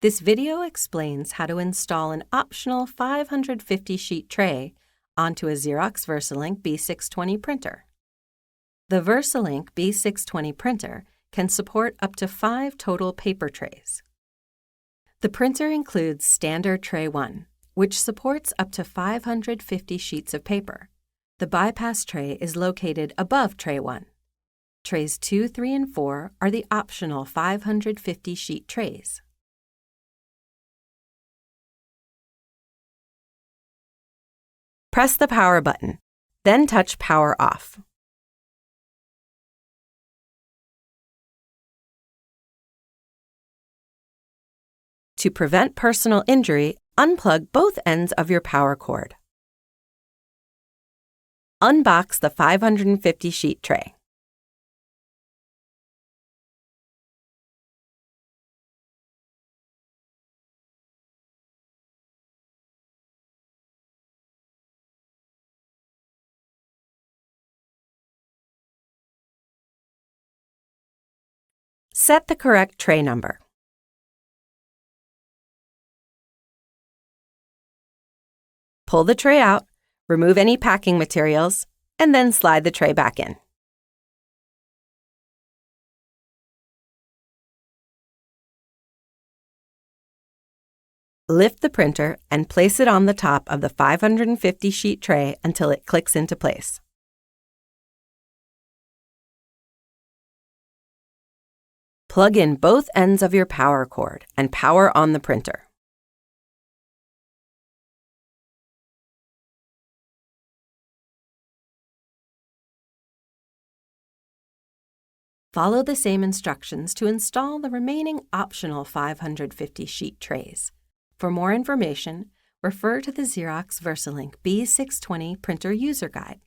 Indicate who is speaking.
Speaker 1: This video explains how to install an optional 550-sheet tray onto a Xerox VersaLink B620 printer. The VersaLink B620 printer can support up to 5 total paper trays. The printer includes standard tray 1, which supports up to 550 sheets of paper. The bypass tray is located above tray 1. Trays 2, 3, and 4 are the optional 550-sheet trays. Press the power button, then touch Power Off. To prevent personal injury, unplug both ends of your power cord. Unbox the 550-sheet tray. Set the correct tray number. Pull the tray out, remove any packing materials, and then slide the tray back in. Lift the printer and place it on the top of the 550-sheet tray until it clicks into place. Plug in both ends of your power cord and power on the printer. Follow the same instructions to install the remaining optional 550-sheet trays. For more information, refer to the Xerox VersaLink B620 Printer User Guide.